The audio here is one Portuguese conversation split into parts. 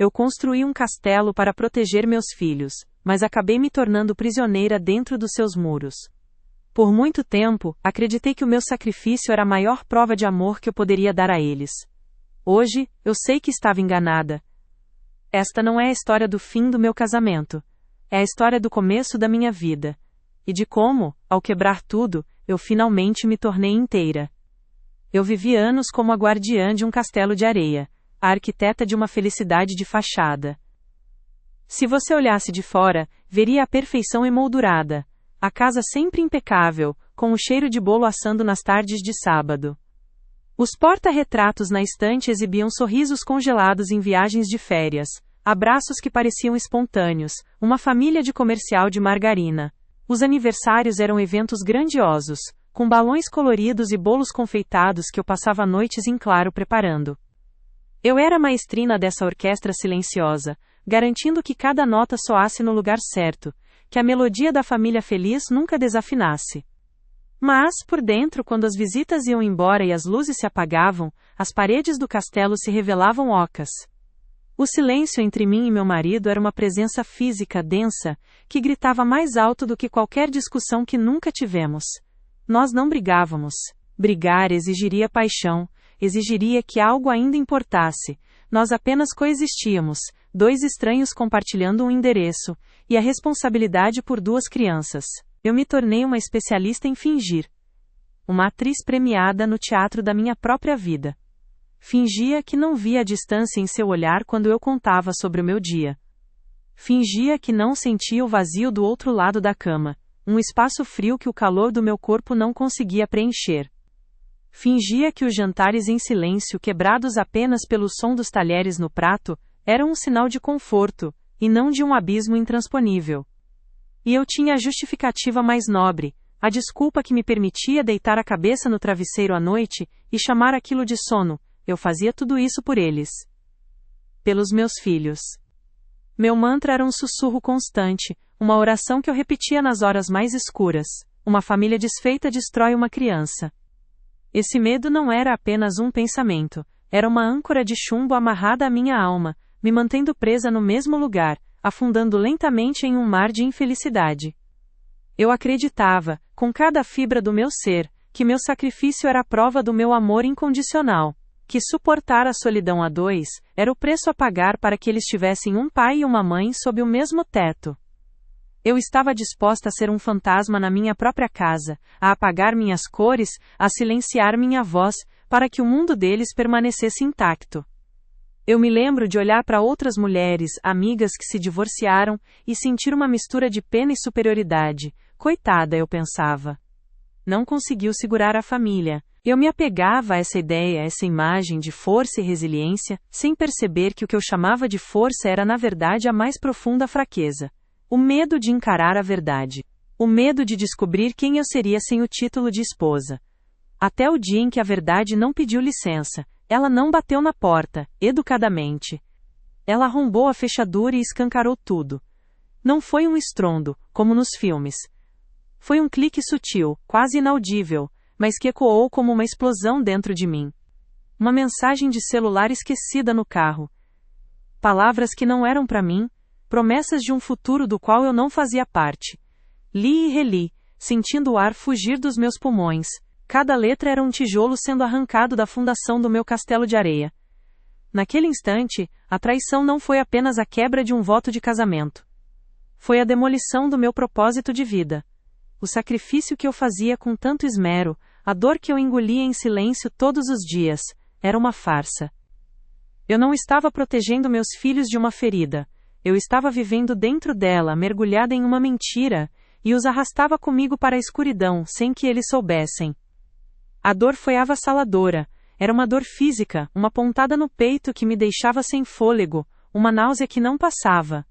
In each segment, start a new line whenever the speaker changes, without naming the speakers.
Eu construí um castelo para proteger meus filhos, mas acabei me tornando prisioneira dentro dos seus muros. Por muito tempo, acreditei que o meu sacrifício era a maior prova de amor que eu poderia dar a eles. Hoje, eu sei que estava enganada. Esta não é a história do fim do meu casamento. É a história do começo da minha vida. E de como, ao quebrar tudo, eu finalmente me tornei inteira. Eu vivi anos como a guardiã de um castelo de areia, a arquiteta de uma felicidade de fachada. Se você olhasse de fora, veria a perfeição emoldurada, a casa sempre impecável, com o cheiro de bolo assando nas tardes de sábado. Os porta-retratos na estante exibiam sorrisos congelados em viagens de férias, abraços que pareciam espontâneos, uma família de comercial de margarina. Os aniversários eram eventos grandiosos, com balões coloridos e bolos confeitados que eu passava noites em claro preparando. Eu era a maestrina dessa orquestra silenciosa, garantindo que cada nota soasse no lugar certo, que a melodia da família feliz nunca desafinasse. Mas, por dentro, quando as visitas iam embora e as luzes se apagavam, as paredes do castelo se revelavam ocas. O silêncio entre mim e meu marido era uma presença física densa, que gritava mais alto do que qualquer discussão que nunca tivemos. Nós não brigávamos. Brigar exigiria paixão, exigiria que algo ainda importasse. Nós apenas coexistíamos, dois estranhos compartilhando um endereço, e a responsabilidade por duas crianças. Eu me tornei uma especialista em fingir. Uma atriz premiada no teatro da minha própria vida. Fingia que não via a distância em seu olhar quando eu contava sobre o meu dia. Fingia que não sentia o vazio do outro lado da cama, um espaço frio que o calor do meu corpo não conseguia preencher. Fingia que os jantares em silêncio, quebrados apenas pelo som dos talheres no prato, eram um sinal de conforto, e não de um abismo intransponível. E eu tinha a justificativa mais nobre, a desculpa que me permitia deitar a cabeça no travesseiro à noite e chamar aquilo de sono. Eu fazia tudo isso por eles. Pelos meus filhos. Meu mantra era um sussurro constante, uma oração que eu repetia nas horas mais escuras. Uma família desfeita destrói uma criança. Esse medo não era apenas um pensamento, era uma âncora de chumbo amarrada à minha alma, me mantendo presa no mesmo lugar, afundando lentamente em um mar de infelicidade. Eu acreditava, com cada fibra do meu ser, que meu sacrifício era a prova do meu amor incondicional. Que suportar a solidão a dois era o preço a pagar para que eles tivessem um pai e uma mãe sob o mesmo teto. Eu estava disposta a ser um fantasma na minha própria casa, a apagar minhas cores, a silenciar minha voz, para que o mundo deles permanecesse intacto. Eu me lembro de olhar para outras mulheres, amigas que se divorciaram, e sentir uma mistura de pena e superioridade. Coitada, eu pensava. Não conseguiu segurar a família. Eu me apegava a essa ideia, a essa imagem de força e resiliência, sem perceber que o que eu chamava de força era na verdade a mais profunda fraqueza. O medo de encarar a verdade. O medo de descobrir quem eu seria sem o título de esposa. Até o dia em que a verdade não pediu licença, ela não bateu na porta, educadamente. Ela arrombou a fechadura e escancarou tudo. Não foi um estrondo, como nos filmes. Foi um clique sutil, quase inaudível, mas que ecoou como uma explosão dentro de mim. Uma mensagem de celular esquecida no carro. Palavras que não eram para mim, promessas de um futuro do qual eu não fazia parte. Li e reli, sentindo o ar fugir dos meus pulmões. Cada letra era um tijolo sendo arrancado da fundação do meu castelo de areia. Naquele instante, a traição não foi apenas a quebra de um voto de casamento. Foi a demolição do meu propósito de vida. O sacrifício que eu fazia com tanto esmero, a dor que eu engolia em silêncio todos os dias, era uma farsa. Eu não estava protegendo meus filhos de uma ferida. Eu estava vivendo dentro dela, mergulhada em uma mentira, e os arrastava comigo para a escuridão, sem que eles soubessem. A dor foi avassaladora. Era uma dor física, uma pontada no peito que me deixava sem fôlego, uma náusea que não passava.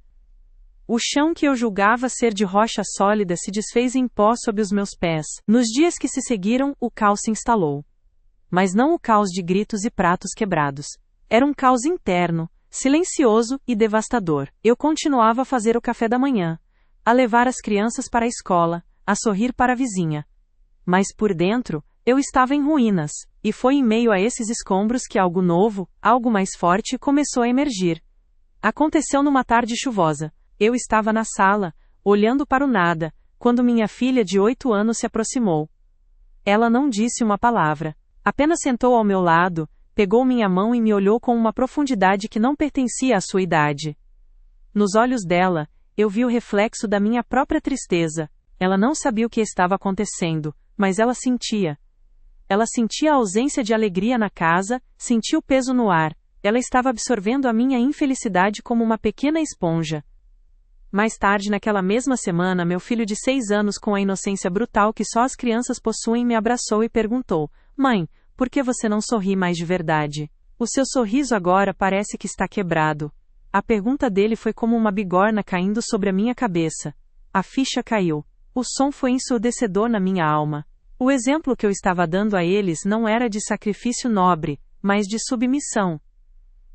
O chão que eu julgava ser de rocha sólida se desfez em pó sob os meus pés. Nos dias que se seguiram, o caos se instalou. Mas não o caos de gritos e pratos quebrados. Era um caos interno, silencioso e devastador. Eu continuava a fazer o café da manhã, a levar as crianças para a escola, a sorrir para a vizinha. Mas por dentro, eu estava em ruínas, e foi em meio a esses escombros que algo novo, algo mais forte, começou a emergir. Aconteceu numa tarde chuvosa. Eu estava na sala, olhando para o nada, quando minha filha de 8 anos se aproximou. Ela não disse uma palavra. Apenas sentou ao meu lado, pegou minha mão e me olhou com uma profundidade que não pertencia à sua idade. Nos olhos dela, eu vi o reflexo da minha própria tristeza. Ela não sabia o que estava acontecendo, mas ela sentia. Ela sentia a ausência de alegria na casa, sentia o peso no ar. Ela estava absorvendo a minha infelicidade como uma pequena esponja. Mais tarde naquela mesma semana, meu filho de 6 anos, com a inocência brutal que só as crianças possuem, me abraçou e perguntou: "Mãe, por que você não sorri mais de verdade? O seu sorriso agora parece que está quebrado." A pergunta dele foi como uma bigorna caindo sobre a minha cabeça. A ficha caiu. O som foi ensurdecedor na minha alma. O exemplo que eu estava dando a eles não era de sacrifício nobre, mas de submissão,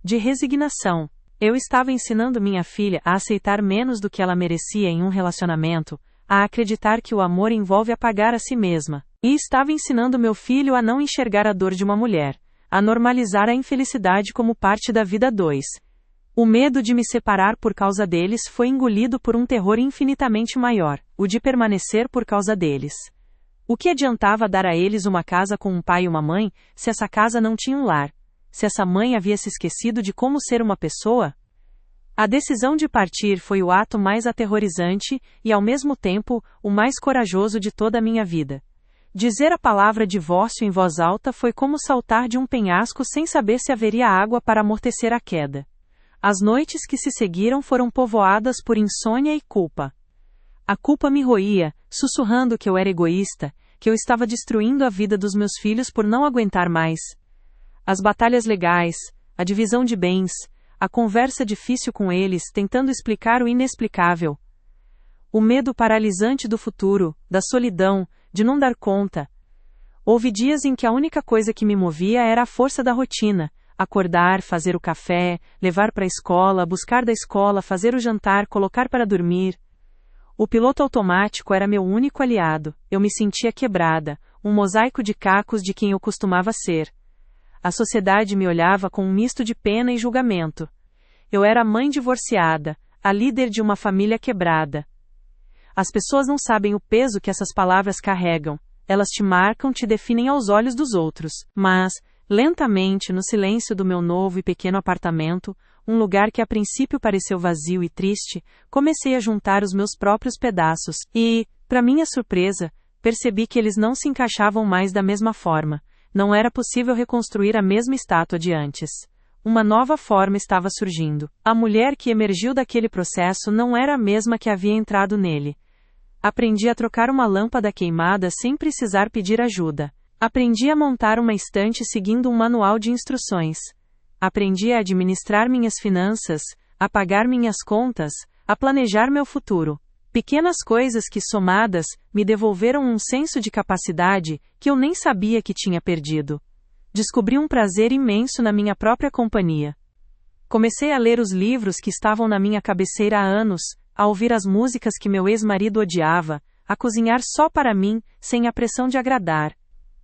de resignação. Eu estava ensinando minha filha a aceitar menos do que ela merecia em um relacionamento, a acreditar que o amor envolve apagar a si mesma. E estava ensinando meu filho a não enxergar a dor de uma mulher, a normalizar a infelicidade como parte da vida. 2. O medo de me separar por causa deles foi engolido por um terror infinitamente maior, o de permanecer por causa deles. O que adiantava dar a eles uma casa com um pai e uma mãe, se essa casa não tinha um lar? Se essa mãe havia se esquecido de como ser uma pessoa? A decisão de partir foi o ato mais aterrorizante e, ao mesmo tempo, o mais corajoso de toda a minha vida. Dizer a palavra divórcio em voz alta foi como saltar de um penhasco sem saber se haveria água para amortecer a queda. As noites que se seguiram foram povoadas por insônia e culpa. A culpa me roía, sussurrando que eu era egoísta, que eu estava destruindo a vida dos meus filhos por não aguentar mais. As batalhas legais, a divisão de bens, a conversa difícil com eles, tentando explicar o inexplicável. O medo paralisante do futuro, da solidão, de não dar conta. Houve dias em que a única coisa que me movia era a força da rotina. Acordar, fazer o café, levar para a escola, buscar da escola, fazer o jantar, colocar para dormir. O piloto automático era meu único aliado. Eu me sentia quebrada, um mosaico de cacos de quem eu costumava ser. A sociedade me olhava com um misto de pena e julgamento. Eu era a mãe divorciada, a líder de uma família quebrada. As pessoas não sabem o peso que essas palavras carregam. Elas te marcam, te definem aos olhos dos outros. Mas, lentamente, no silêncio do meu novo e pequeno apartamento, um lugar que a princípio pareceu vazio e triste, comecei a juntar os meus próprios pedaços e, para minha surpresa, percebi que eles não se encaixavam mais da mesma forma. Não era possível reconstruir a mesma estátua de antes. Uma nova forma estava surgindo. A mulher que emergiu daquele processo não era a mesma que havia entrado nele. Aprendi a trocar uma lâmpada queimada sem precisar pedir ajuda. Aprendi a montar uma estante seguindo um manual de instruções. Aprendi a administrar minhas finanças, a pagar minhas contas, a planejar meu futuro. Pequenas coisas que, somadas, me devolveram um senso de capacidade que eu nem sabia que tinha perdido. Descobri um prazer imenso na minha própria companhia. Comecei a ler os livros que estavam na minha cabeceira há anos, a ouvir as músicas que meu ex-marido odiava, a cozinhar só para mim, sem a pressão de agradar.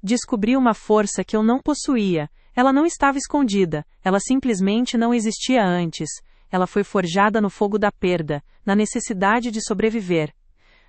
Descobri uma força que eu não possuía. Ela não estava escondida, ela simplesmente não existia antes. Ela foi forjada no fogo da perda, na necessidade de sobreviver.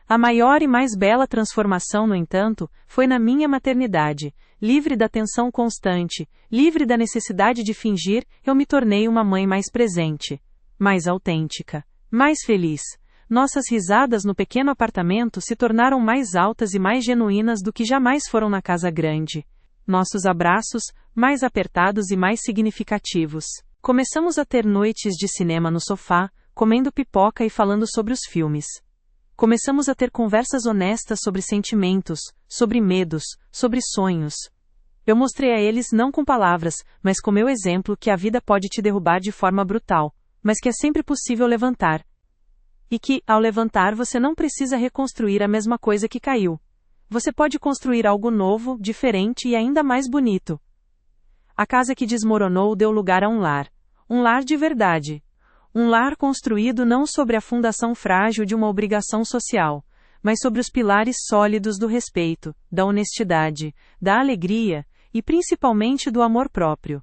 A maior e mais bela transformação, no entanto, foi na minha maternidade. Livre da tensão constante, livre da necessidade de fingir, eu me tornei uma mãe mais presente, mais autêntica, mais feliz. Nossas risadas no pequeno apartamento se tornaram mais altas e mais genuínas do que jamais foram na casa grande. Nossos abraços, mais apertados e mais significativos. Começamos a ter noites de cinema no sofá, comendo pipoca e falando sobre os filmes. Começamos a ter conversas honestas sobre sentimentos, sobre medos, sobre sonhos. Eu mostrei a eles não com palavras, mas com meu exemplo, que a vida pode te derrubar de forma brutal, mas que é sempre possível levantar. E que, ao levantar, você não precisa reconstruir a mesma coisa que caiu. Você pode construir algo novo, diferente e ainda mais bonito. A casa que desmoronou deu lugar a um lar. Um lar de verdade. Um lar construído não sobre a fundação frágil de uma obrigação social, mas sobre os pilares sólidos do respeito, da honestidade, da alegria e principalmente do amor próprio.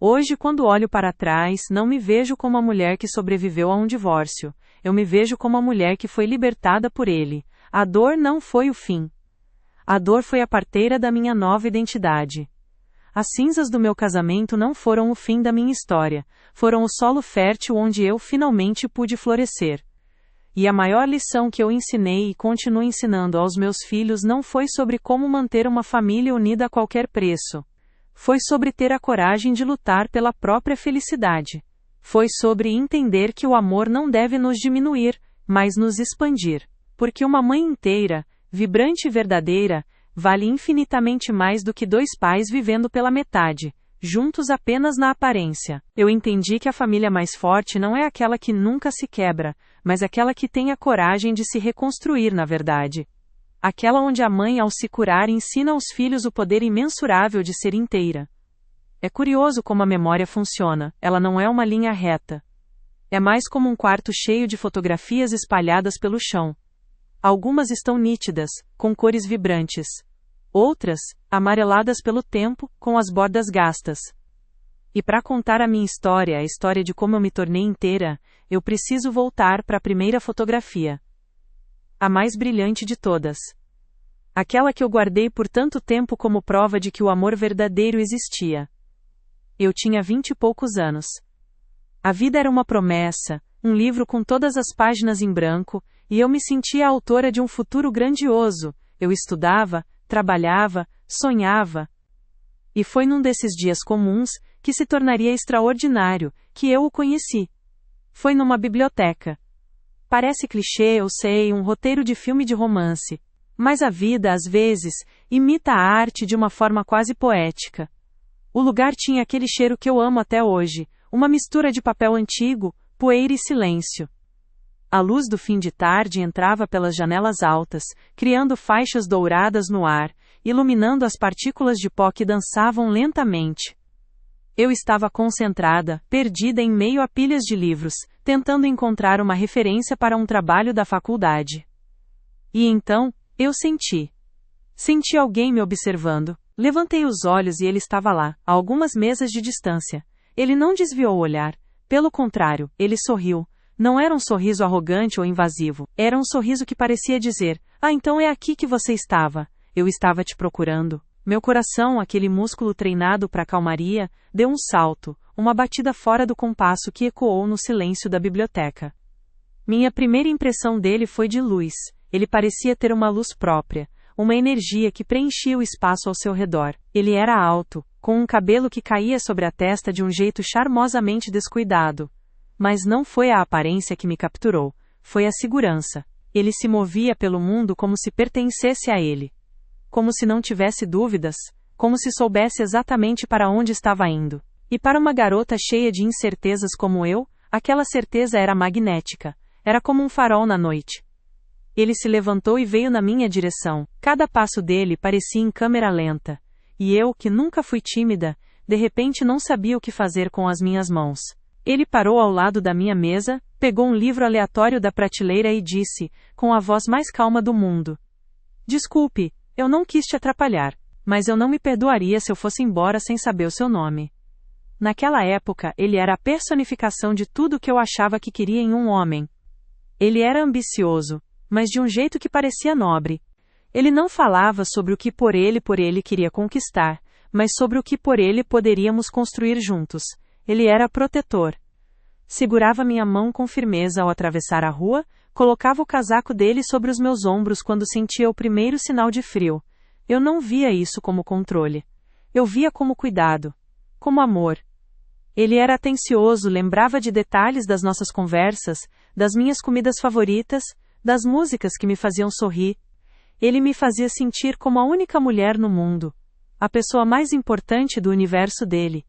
Hoje, quando olho para trás, não me vejo como a mulher que sobreviveu a um divórcio. Eu me vejo como a mulher que foi libertada por ele. A dor não foi o fim. A dor foi a parteira da minha nova identidade. As cinzas do meu casamento não foram o fim da minha história, foram o solo fértil onde eu finalmente pude florescer. E a maior lição que eu ensinei e continuo ensinando aos meus filhos não foi sobre como manter uma família unida a qualquer preço. Foi sobre ter a coragem de lutar pela própria felicidade. Foi sobre entender que o amor não deve nos diminuir, mas nos expandir. Porque uma mãe inteira, vibrante e verdadeira, vale infinitamente mais do que dois pais vivendo pela metade, juntos apenas na aparência. Eu entendi que a família mais forte não é aquela que nunca se quebra, mas aquela que tem a coragem de se reconstruir na verdade. Aquela onde a mãe, ao se curar, ensina aos filhos o poder imensurável de ser inteira. É curioso como a memória funciona, ela não é uma linha reta. É mais como um quarto cheio de fotografias espalhadas pelo chão. Algumas estão nítidas, com cores vibrantes. Outras, amareladas pelo tempo, com as bordas gastas. E para contar a minha história, a história de como eu me tornei inteira, eu preciso voltar para a primeira fotografia. A mais brilhante de todas. Aquela que eu guardei por tanto tempo como prova de que o amor verdadeiro existia. Eu tinha 20 e poucos anos. A vida era uma promessa, um livro com todas as páginas em branco, e eu me sentia a autora de um futuro grandioso. Eu estudava, trabalhava, sonhava. E foi num desses dias comuns, que se tornaria extraordinário, que eu o conheci. Foi numa biblioteca. Parece clichê, eu sei, um roteiro de filme de romance. Mas a vida, às vezes, imita a arte de uma forma quase poética. O lugar tinha aquele cheiro que eu amo até hoje, uma mistura de papel antigo, poeira e silêncio. A luz do fim de tarde entrava pelas janelas altas, criando faixas douradas no ar, iluminando as partículas de pó que dançavam lentamente. Eu estava concentrada, perdida em meio a pilhas de livros, tentando encontrar uma referência para um trabalho da faculdade. E então, eu senti. Senti alguém me observando. Levantei os olhos e ele estava lá, a algumas mesas de distância. Ele não desviou o olhar. Pelo contrário, ele sorriu. Não era um sorriso arrogante ou invasivo. Era um sorriso que parecia dizer: "Ah, então é aqui que você estava. Eu estava te procurando." Meu coração, aquele músculo treinado para a calmaria, deu um salto, uma batida fora do compasso que ecoou no silêncio da biblioteca. Minha primeira impressão dele foi de luz. Ele parecia ter uma luz própria, uma energia que preenchia o espaço ao seu redor. Ele era alto, com um cabelo que caía sobre a testa de um jeito charmosamente descuidado. Mas não foi a aparência que me capturou, foi a segurança. Ele se movia pelo mundo como se pertencesse a ele. Como se não tivesse dúvidas, como se soubesse exatamente para onde estava indo. E para uma garota cheia de incertezas como eu, aquela certeza era magnética, era como um farol na noite. Ele se levantou e veio na minha direção. Cada passo dele parecia em câmera lenta. E eu, que nunca fui tímida, de repente não sabia o que fazer com as minhas mãos. Ele parou ao lado da minha mesa, pegou um livro aleatório da prateleira e disse, com a voz mais calma do mundo: "Desculpe, eu não quis te atrapalhar, mas eu não me perdoaria se eu fosse embora sem saber o seu nome." Naquela época, ele era a personificação de tudo o que eu achava que queria em um homem. Ele era ambicioso, mas de um jeito que parecia nobre. Ele não falava sobre o que por ele queria conquistar, mas sobre o que por ele poderíamos construir juntos. Ele era protetor. Segurava minha mão com firmeza ao atravessar a rua, colocava o casaco dele sobre os meus ombros quando sentia o primeiro sinal de frio. Eu não via isso como controle. Eu via como cuidado, como amor. Ele era atencioso, lembrava de detalhes das nossas conversas, das minhas comidas favoritas, das músicas que me faziam sorrir. Ele me fazia sentir como a única mulher no mundo, a pessoa mais importante do universo dele.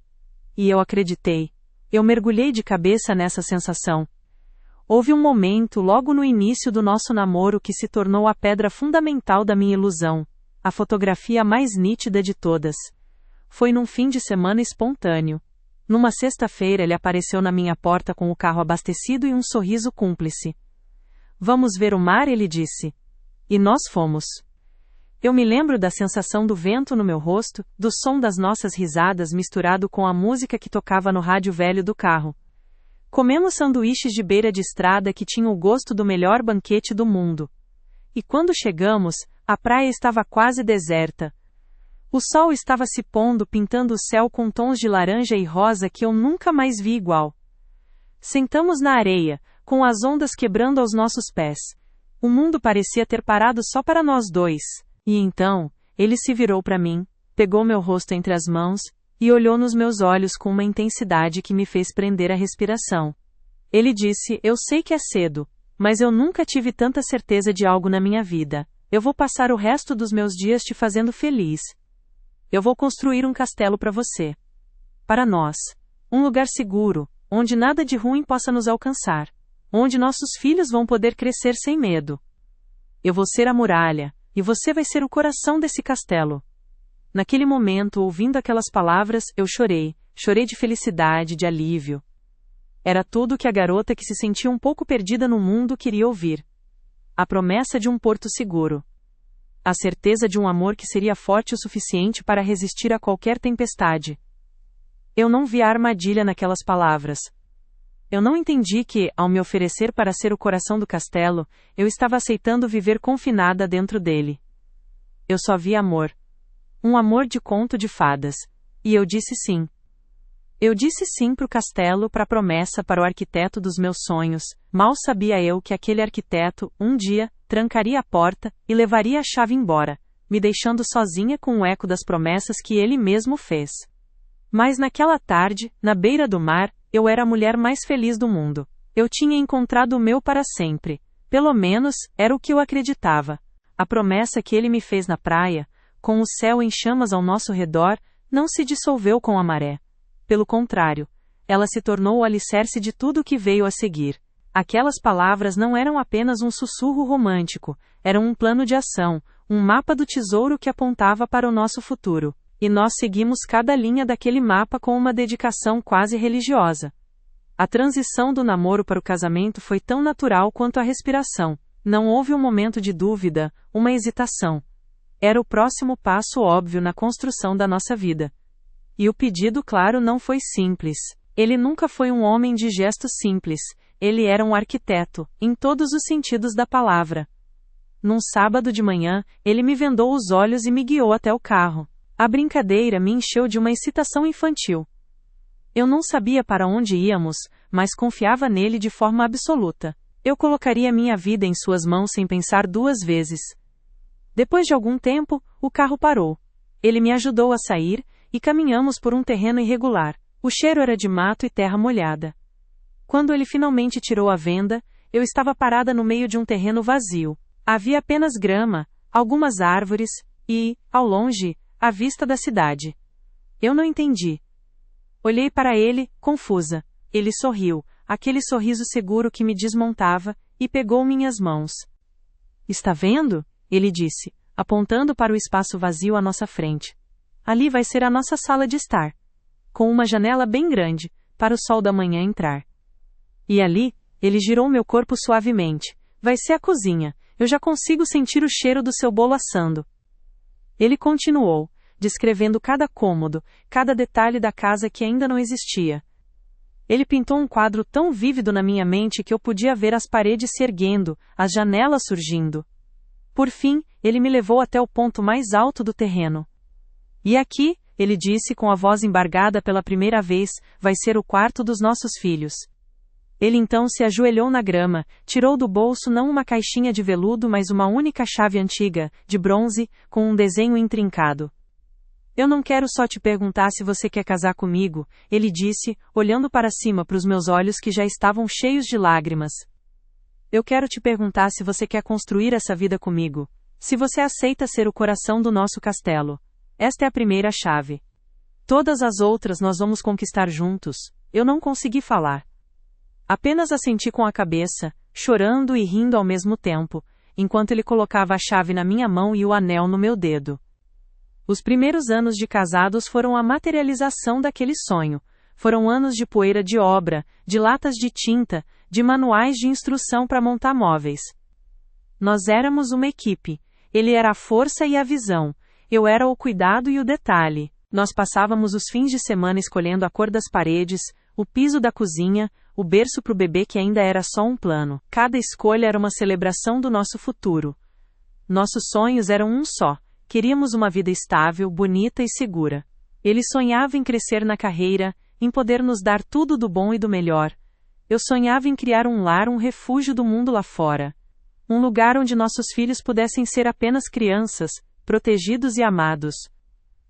E eu acreditei. Eu mergulhei de cabeça nessa sensação. Houve um momento logo no início do nosso namoro que se tornou a pedra fundamental da minha ilusão, a fotografia mais nítida de todas. Foi num fim de semana espontâneo. Numa sexta-feira ele apareceu na minha porta com o carro abastecido e um sorriso cúmplice. "Vamos ver o mar?" ele disse. E nós fomos. Eu me lembro da sensação do vento no meu rosto, do som das nossas risadas misturado com a música que tocava no rádio velho do carro. Comemos sanduíches de beira de estrada que tinham o gosto do melhor banquete do mundo. E quando chegamos, a praia estava quase deserta. O sol estava se pondo, pintando o céu com tons de laranja e rosa que eu nunca mais vi igual. Sentamos na areia, com as ondas quebrando aos nossos pés. O mundo parecia ter parado só para nós dois. E então, ele se virou para mim, pegou meu rosto entre as mãos, e olhou nos meus olhos com uma intensidade que me fez prender a respiração. Ele disse: "Eu sei que é cedo, mas eu nunca tive tanta certeza de algo na minha vida. Eu vou passar o resto dos meus dias te fazendo feliz. Eu vou construir um castelo para você. Para nós. Um lugar seguro, onde nada de ruim possa nos alcançar. Onde nossos filhos vão poder crescer sem medo. Eu vou ser a muralha, e você vai ser o coração desse castelo." Naquele momento, ouvindo aquelas palavras, eu chorei. Chorei de felicidade, de alívio. Era tudo o que a garota que se sentia um pouco perdida no mundo queria ouvir. A promessa de um porto seguro. A certeza de um amor que seria forte o suficiente para resistir a qualquer tempestade. Eu não vi a armadilha naquelas palavras. Eu não entendi que, ao me oferecer para ser o coração do castelo, eu estava aceitando viver confinada dentro dele. Eu só vi amor. Um amor de conto de fadas. E eu disse sim. Eu disse sim para o castelo, para a promessa, para o arquiteto dos meus sonhos. Mal sabia eu que aquele arquiteto, um dia, trancaria a porta e levaria a chave embora, me deixando sozinha com o eco das promessas que ele mesmo fez. Mas naquela tarde, na beira do mar, eu era a mulher mais feliz do mundo. Eu tinha encontrado o meu para sempre. Pelo menos, era o que eu acreditava. A promessa que ele me fez na praia, com o céu em chamas ao nosso redor, não se dissolveu com a maré. Pelo contrário, ela se tornou o alicerce de tudo o que veio a seguir. Aquelas palavras não eram apenas um sussurro romântico, eram um plano de ação, um mapa do tesouro que apontava para o nosso futuro. E nós seguimos cada linha daquele mapa com uma dedicação quase religiosa. A transição do namoro para o casamento foi tão natural quanto a respiração. Não houve um momento de dúvida, uma hesitação. Era o próximo passo óbvio na construção da nossa vida. E o pedido, claro, não foi simples. Ele nunca foi um homem de gestos simples. Ele era um arquiteto, em todos os sentidos da palavra. Num sábado de manhã, ele me vendou os olhos e me guiou até o carro. A brincadeira me encheu de uma excitação infantil. Eu não sabia para onde íamos, mas confiava nele de forma absoluta. Eu colocaria minha vida em suas mãos sem pensar duas vezes. Depois de algum tempo, o carro parou. Ele me ajudou a sair, e caminhamos por um terreno irregular. O cheiro era de mato e terra molhada. Quando ele finalmente tirou a venda, eu estava parada no meio de um terreno vazio. Havia apenas grama, algumas árvores, e, ao longe, a vista da cidade. Eu não entendi. Olhei para ele, confusa. Ele sorriu, aquele sorriso seguro que me desmontava, e pegou minhas mãos. "Está vendo?" ele disse, apontando para o espaço vazio à nossa frente. "Ali vai ser a nossa sala de estar. Com uma janela bem grande, para o sol da manhã entrar. E ali," ele girou meu corpo suavemente, "vai ser a cozinha. Eu já consigo sentir o cheiro do seu bolo assando." Ele continuou, descrevendo cada cômodo, cada detalhe da casa que ainda não existia. Ele pintou um quadro tão vívido na minha mente que eu podia ver as paredes se erguendo, as janelas surgindo. Por fim, ele me levou até o ponto mais alto do terreno. "E aqui," ele disse com a voz embargada pela primeira vez, "vai ser o quarto dos nossos filhos." Ele então se ajoelhou na grama, tirou do bolso não uma caixinha de veludo mas uma única chave antiga, de bronze, com um desenho intrincado. "Eu não quero só te perguntar se você quer casar comigo," ele disse, olhando para cima para os meus olhos que já estavam cheios de lágrimas. "Eu quero te perguntar se você quer construir essa vida comigo, se você aceita ser o coração do nosso castelo. Esta é a primeira chave. Todas as outras nós vamos conquistar juntos." Eu não consegui falar. Apenas assenti com a cabeça, chorando e rindo ao mesmo tempo, enquanto ele colocava a chave na minha mão e o anel no meu dedo. Os primeiros anos de casados foram a materialização daquele sonho. Foram anos de poeira de obra, de latas de tinta, de manuais de instrução para montar móveis. Nós éramos uma equipe, Ele era a força e a visão. Eu era o cuidado e o detalhe. Nós passávamos os fins de semana escolhendo a cor das paredes, o piso da cozinha, o berço para o bebê que ainda era só um plano. Cada escolha era uma celebração do nosso futuro. Nossos sonhos eram um só. Queríamos uma vida estável, bonita e segura. Ele sonhava em crescer na carreira, em poder nos dar tudo do bom e do melhor. Eu sonhava em criar um lar, um refúgio do mundo lá fora. Um lugar onde nossos filhos pudessem ser apenas crianças, protegidos e amados.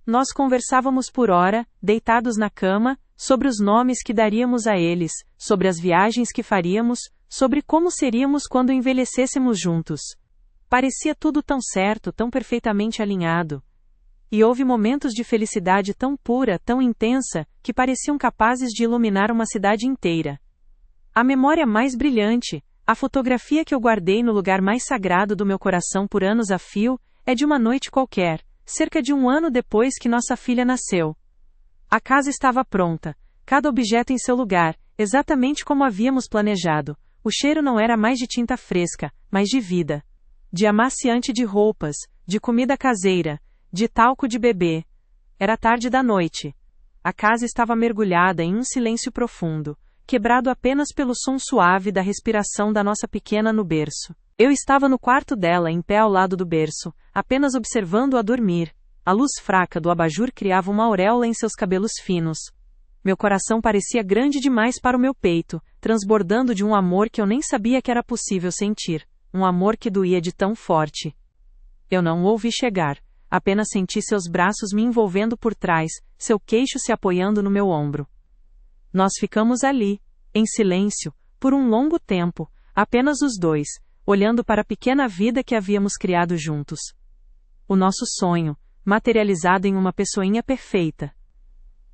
Nós conversávamos por hora, deitados na cama, sobre os nomes que daríamos a eles, sobre as viagens que faríamos, sobre como seríamos quando envelhecêssemos juntos. Parecia tudo tão certo, tão perfeitamente alinhado. E houve momentos de felicidade tão pura, tão intensa, que pareciam capazes de iluminar uma cidade inteira. A memória mais brilhante, a fotografia que eu guardei no lugar mais sagrado do meu coração por anos a fio, é de uma noite qualquer, cerca de 1 ano depois que nossa filha nasceu. A casa estava pronta, cada objeto em seu lugar, exatamente como havíamos planejado. O cheiro não era mais de tinta fresca, mas de vida. De amaciante de roupas, de comida caseira, de talco de bebê. Era tarde da noite. A casa estava mergulhada em um silêncio profundo, quebrado apenas pelo som suave da respiração da nossa pequena no berço. Eu estava no quarto dela, em pé ao lado do berço, apenas observando-a dormir. A luz fraca do abajur criava uma auréola em seus cabelos finos. Meu coração parecia grande demais para o meu peito, transbordando de um amor que eu nem sabia que era possível sentir, um amor que doía de tão forte. Eu não o ouvi chegar, apenas senti seus braços me envolvendo por trás, seu queixo se apoiando no meu ombro. Nós ficamos ali, em silêncio, por um longo tempo, apenas os dois, olhando para a pequena vida que havíamos criado juntos. O nosso sonho, materializado em uma pessoinha perfeita.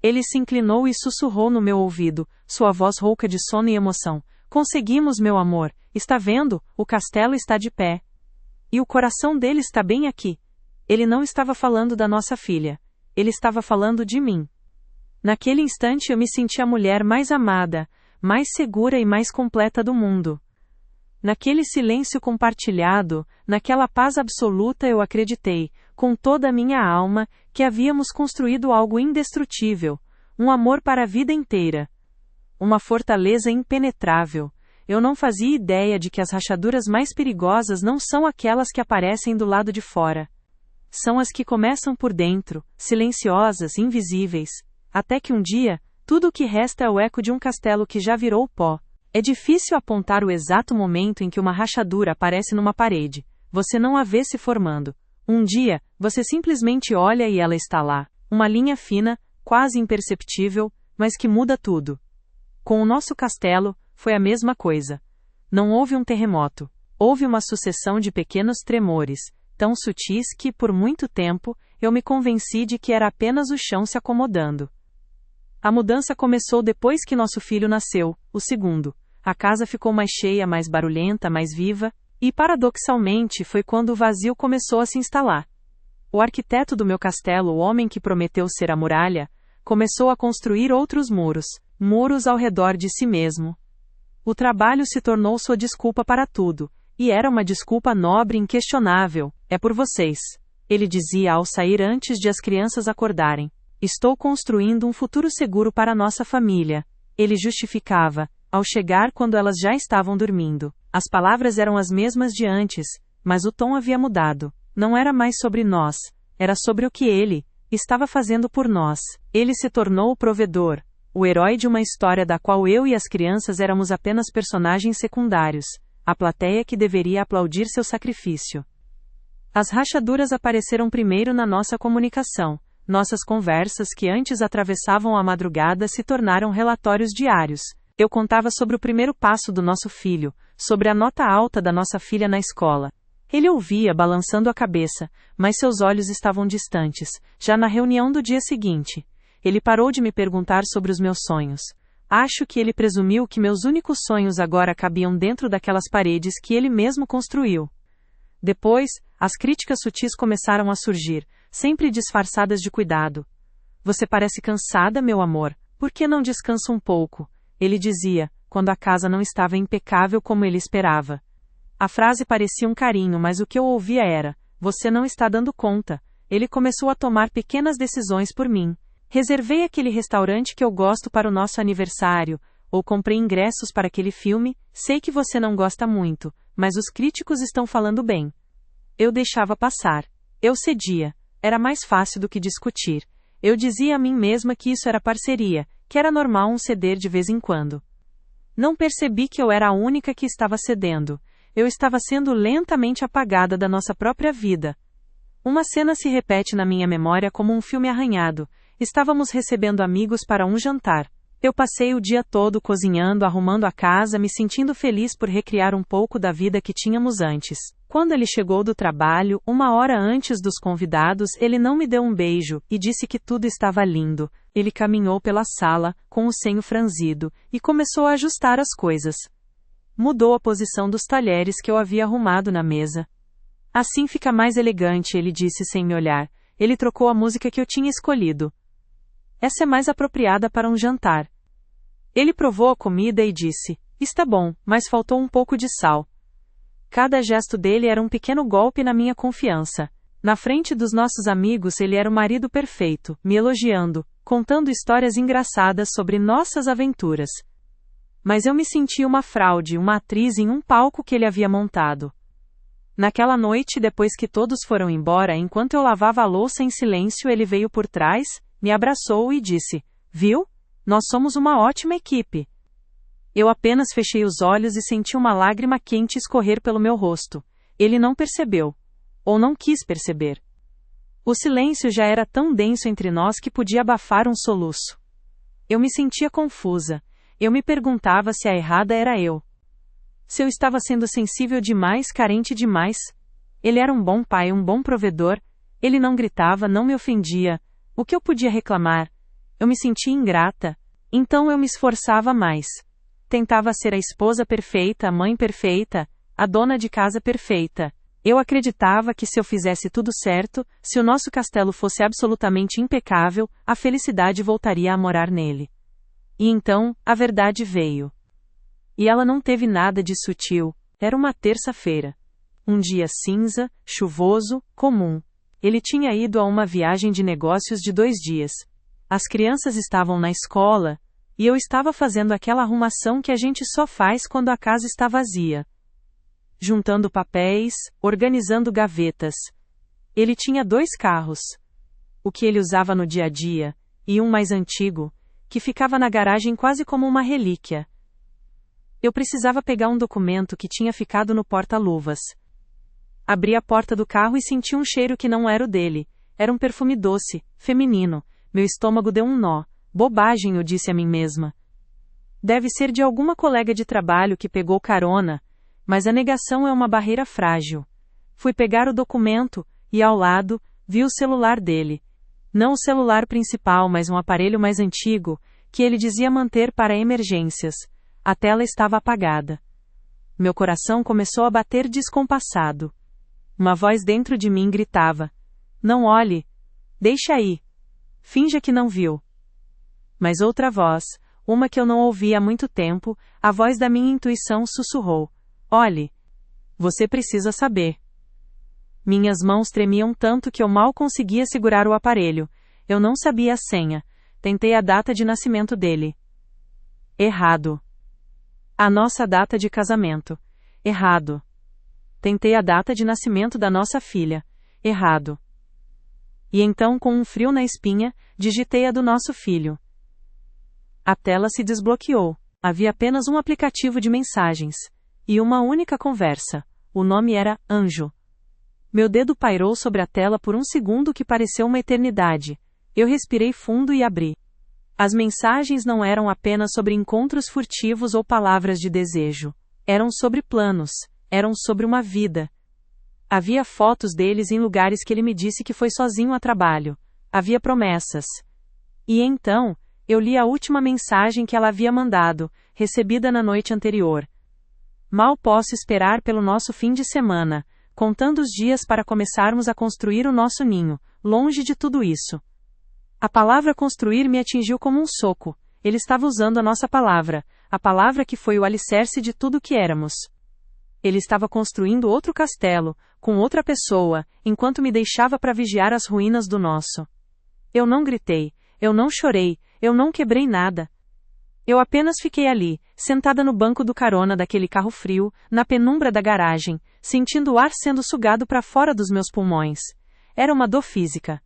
Ele se inclinou e sussurrou no meu ouvido, sua voz rouca de sono e emoção. Conseguimos, meu amor, está vendo, o castelo está de pé. E o coração dele está bem aqui. Ele não estava falando da nossa filha. Ele estava falando de mim. Naquele instante eu me senti a mulher mais amada, mais segura e mais completa do mundo. Naquele silêncio compartilhado, naquela paz absoluta eu acreditei, com toda a minha alma, que havíamos construído algo indestrutível, um amor para a vida inteira. Uma fortaleza impenetrável. Eu não fazia ideia de que as rachaduras mais perigosas não são aquelas que aparecem do lado de fora. São as que começam por dentro, silenciosas, invisíveis, até que um dia, tudo o que resta é o eco de um castelo que já virou pó. É difícil apontar o exato momento em que uma rachadura aparece numa parede. Você não a vê se formando. Um dia, você simplesmente olha e ela está lá. Uma linha fina, quase imperceptível, mas que muda tudo. Com o nosso castelo, foi a mesma coisa. Não houve um terremoto. Houve uma sucessão de pequenos tremores, tão sutis que, por muito tempo, eu me convenci de que era apenas o chão se acomodando. A mudança começou depois que nosso filho nasceu, o segundo. A casa ficou mais cheia, mais barulhenta, mais viva, e paradoxalmente foi quando o vazio começou a se instalar. O arquiteto do meu castelo, o homem que prometeu ser a muralha, começou a construir outros muros ao redor de si mesmo. O trabalho se tornou sua desculpa para tudo, e era uma desculpa nobre e inquestionável. É por vocês, ele dizia ao sair antes de as crianças acordarem. Estou construindo um futuro seguro para nossa família. Ele justificava, ao chegar quando elas já estavam dormindo. As palavras eram as mesmas de antes, mas o tom havia mudado. Não era mais sobre nós, era sobre o que ele estava fazendo por nós. Ele se tornou o provedor, o herói de uma história da qual eu e as crianças éramos apenas personagens secundários, a plateia que deveria aplaudir seu sacrifício. As rachaduras apareceram primeiro na nossa comunicação. Nossas conversas que antes atravessavam a madrugada se tornaram relatórios diários. Eu contava sobre o primeiro passo do nosso filho, sobre a nota alta da nossa filha na escola. Ele ouvia balançando a cabeça, mas seus olhos estavam distantes. Já na reunião do dia seguinte, ele parou de me perguntar sobre os meus sonhos. Acho que ele presumiu que meus únicos sonhos agora cabiam dentro daquelas paredes que ele mesmo construiu. Depois, as críticas sutis começaram a surgir, sempre disfarçadas de cuidado. Você parece cansada, meu amor, por que não descansa um pouco? Ele dizia, quando a casa não estava impecável como ele esperava. A frase parecia um carinho, mas o que eu ouvia era, você não está dando conta. Ele começou a tomar pequenas decisões por mim. Reservei aquele restaurante que eu gosto para o nosso aniversário, ou comprei ingressos para aquele filme. Sei que você não gosta muito, mas os críticos estão falando bem. Eu deixava passar. Eu cedia. Era mais fácil do que discutir. Eu dizia a mim mesma que isso era parceria, que era normal um ceder de vez em quando. Não percebi que eu era a única que estava cedendo. Eu estava sendo lentamente apagada da nossa própria vida. Uma cena se repete na minha memória como um filme arranhado. Estávamos recebendo amigos para um jantar. Eu passei o dia todo cozinhando, arrumando a casa, me sentindo feliz por recriar um pouco da vida que tínhamos antes. Quando ele chegou do trabalho, 1 hora antes dos convidados, ele não me deu um beijo e disse que tudo estava lindo. Ele caminhou pela sala, com o senho franzido, e começou a ajustar as coisas. Mudou a posição dos talheres que eu havia arrumado na mesa. Assim fica mais elegante, ele disse sem me olhar. Ele trocou a música que eu tinha escolhido. Essa é mais apropriada para um jantar. Ele provou a comida e disse: está bom, mas faltou um pouco de sal. Cada gesto dele era um pequeno golpe na minha confiança. Na frente dos nossos amigos ele era o marido perfeito, me elogiando, contando histórias engraçadas sobre nossas aventuras. Mas eu me sentia uma fraude, uma atriz em um palco que ele havia montado. Naquela noite, depois que todos foram embora, enquanto eu lavava a louça em silêncio, ele veio por trás, me abraçou e disse: viu? Nós somos uma ótima equipe. Eu apenas fechei os olhos e senti uma lágrima quente escorrer pelo meu rosto. Ele não percebeu. Ou não quis perceber. O silêncio já era tão denso entre nós que podia abafar um soluço. Eu me sentia confusa. Eu me perguntava se a errada era eu. Se eu estava sendo sensível demais, carente demais. Ele era um bom pai, um bom provedor. Ele não gritava, não me ofendia. O que eu podia reclamar? Eu me sentia ingrata. Então eu me esforçava mais. Tentava ser a esposa perfeita, a mãe perfeita, a dona de casa perfeita. Eu acreditava que se eu fizesse tudo certo, se o nosso castelo fosse absolutamente impecável, a felicidade voltaria a morar nele. E então, a verdade veio. E ela não teve nada de sutil. Era uma terça-feira. Um dia cinza, chuvoso, comum. Ele tinha ido a uma viagem de negócios de 2 dias. As crianças estavam na escola, e eu estava fazendo aquela arrumação que a gente só faz quando a casa está vazia. Juntando papéis, organizando gavetas. Ele tinha 2 carros. O que ele usava no dia a dia, e um mais antigo, que ficava na garagem quase como uma relíquia. Eu precisava pegar um documento que tinha ficado no porta-luvas. Abri a porta do carro e senti um cheiro que não era o dele. Era um perfume doce, feminino. Meu estômago deu um nó. Bobagem, eu disse a mim mesma. Deve ser de alguma colega de trabalho que pegou carona, mas a negação é uma barreira frágil. Fui pegar o documento, e ao lado, vi o celular dele. Não o celular principal, mas um aparelho mais antigo, que ele dizia manter para emergências. A tela estava apagada. Meu coração começou a bater descompassado. Uma voz dentro de mim gritava: não olhe. Deixa aí. Finja que não viu. Mas outra voz, uma que eu não ouvia há muito tempo, a voz da minha intuição sussurrou: olhe. Você precisa saber. Minhas mãos tremiam tanto que eu mal conseguia segurar o aparelho. Eu não sabia a senha. Tentei a data de nascimento dele. Errado. A nossa data de casamento. Errado. Tentei a data de nascimento da nossa filha. Errado. E então, com um frio na espinha, digitei a do nosso filho. A tela se desbloqueou. Havia apenas um aplicativo de mensagens. E uma única conversa. O nome era Anjo. Meu dedo pairou sobre a tela por um segundo que pareceu uma eternidade. Eu respirei fundo e abri. As mensagens não eram apenas sobre encontros furtivos ou palavras de desejo. Eram sobre planos. Eram sobre uma vida. Havia fotos deles em lugares que ele me disse que foi sozinho a trabalho. Havia promessas. E então, eu li a última mensagem que ela havia mandado, recebida na noite anterior. Mal posso esperar pelo nosso fim de semana, contando os dias para começarmos a construir o nosso ninho, longe de tudo isso. A palavra construir me atingiu como um soco. Ele estava usando a nossa palavra, a palavra que foi o alicerce de tudo o que éramos. Ele estava construindo outro castelo, com outra pessoa, enquanto me deixava para vigiar as ruínas do nosso. Eu não gritei, eu não chorei, eu não quebrei nada. Eu apenas fiquei ali, sentada no banco do carona daquele carro frio, na penumbra da garagem, sentindo o ar sendo sugado para fora dos meus pulmões. Era uma dor física.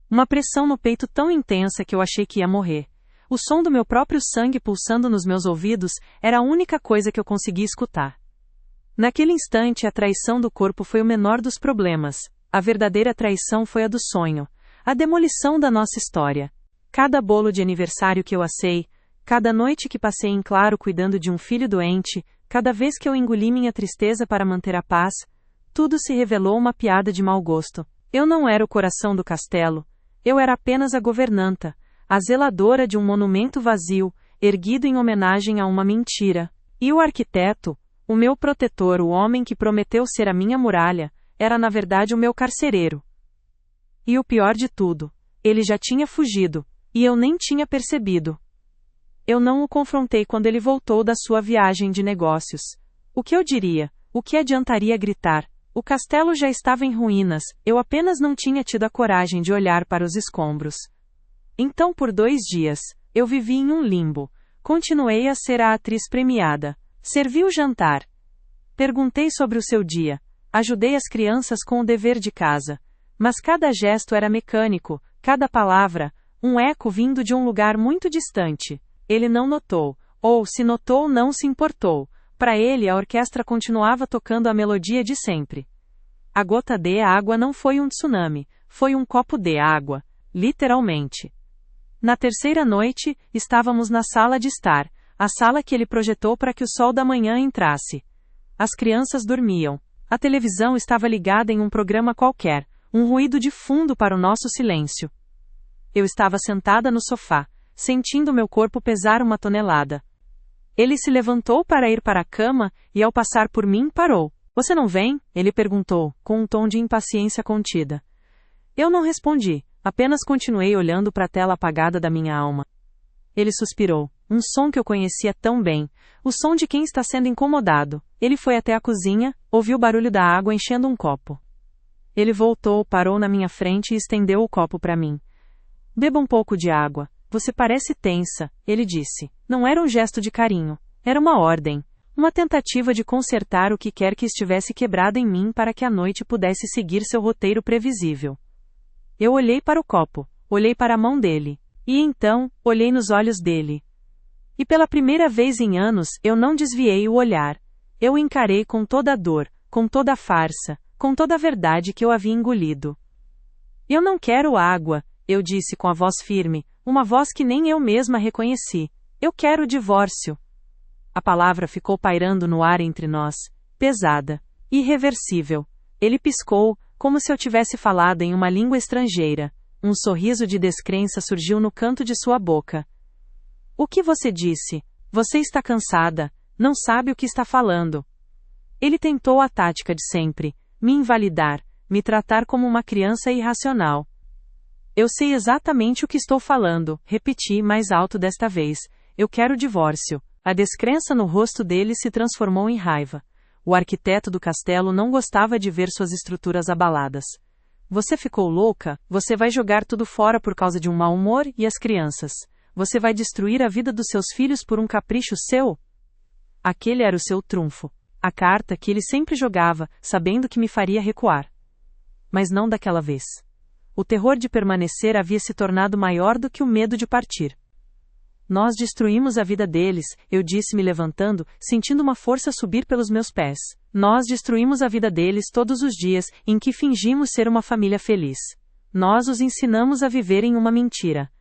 Uma pressão no peito tão intensa que eu achei que ia morrer. O som do meu próprio sangue pulsando nos meus ouvidos era a única coisa que eu conseguia escutar. Naquele instante, a traição do corpo foi o menor dos problemas. A verdadeira traição foi a do sonho. A demolição da nossa história. Cada bolo de aniversário que eu assei, cada noite que passei em claro cuidando de um filho doente, cada vez que eu engoli minha tristeza para manter a paz, tudo se revelou uma piada de mau gosto. Eu não era o coração do castelo. Eu era apenas a governanta, a zeladora de um monumento vazio, erguido em homenagem a uma mentira. E o arquiteto, o meu protetor, o homem que prometeu ser a minha muralha, era na verdade o meu carcereiro. E o pior de tudo, ele já tinha fugido, e eu nem tinha percebido. Eu não o confrontei quando ele voltou da sua viagem de negócios. O que eu diria? O que adiantaria gritar? O castelo já estava em ruínas, eu apenas não tinha tido a coragem de olhar para os escombros. Então por 2 dias, eu vivi em um limbo. Continuei a ser a atriz premiada. Servi o jantar. Perguntei sobre o seu dia. Ajudei as crianças com o dever de casa. Mas cada gesto era mecânico, cada palavra, um eco vindo de um lugar muito distante. Ele não notou, ou se notou não se importou. Para ele a orquestra continuava tocando a melodia de sempre. A gota de água não foi um tsunami, foi um copo de água, literalmente. Na terceira noite, estávamos na sala de estar, a sala que ele projetou para que o sol da manhã entrasse. As crianças dormiam. A televisão estava ligada em um programa qualquer, um ruído de fundo para o nosso silêncio. Eu estava sentada no sofá, sentindo meu corpo pesar 1 tonelada. Ele se levantou para ir para a cama, e ao passar por mim parou. Você não vem? Ele perguntou, com um tom de impaciência contida. Eu não respondi, apenas continuei olhando para a tela apagada da minha alma. Ele suspirou, um som que eu conhecia tão bem, o som de quem está sendo incomodado. Ele foi até a cozinha, ouviu o barulho da água enchendo um copo. Ele voltou, parou na minha frente e estendeu o copo para mim. Beba um pouco de água. Você parece tensa, ele disse. Não era um gesto de carinho. Era uma ordem. Uma tentativa de consertar o que quer que estivesse quebrado em mim para que a noite pudesse seguir seu roteiro previsível. Eu olhei para o copo, olhei para a mão dele. E então, olhei nos olhos dele. E pela primeira vez em anos, eu não desviei o olhar. Eu o encarei com toda a dor, com toda a farsa, com toda a verdade que eu havia engolido. Eu não quero água, eu disse com a voz firme, uma voz que nem eu mesma reconheci. Eu quero o divórcio. A palavra ficou pairando no ar entre nós, pesada, irreversível. Ele piscou, como se eu tivesse falado em uma língua estrangeira. Um sorriso de descrença surgiu no canto de sua boca. O que você disse? Você está cansada, não sabe o que está falando. Ele tentou a tática de sempre, me invalidar, me tratar como uma criança irracional. Eu sei exatamente o que estou falando, repeti mais alto desta vez. Eu quero o divórcio. A descrença no rosto dele se transformou em raiva. O arquiteto do castelo não gostava de ver suas estruturas abaladas. Você ficou louca? Você vai jogar tudo fora por causa de um mau humor e as crianças? Você vai destruir a vida dos seus filhos por um capricho seu? Aquele era o seu trunfo. A carta que ele sempre jogava, sabendo que me faria recuar. Mas não daquela vez. O terror de permanecer havia se tornado maior do que o medo de partir. Nós destruímos a vida deles, eu disse me levantando, sentindo uma força subir pelos meus pés. Nós destruímos a vida deles todos os dias, em que fingimos ser uma família feliz. Nós os ensinamos a viver em uma mentira.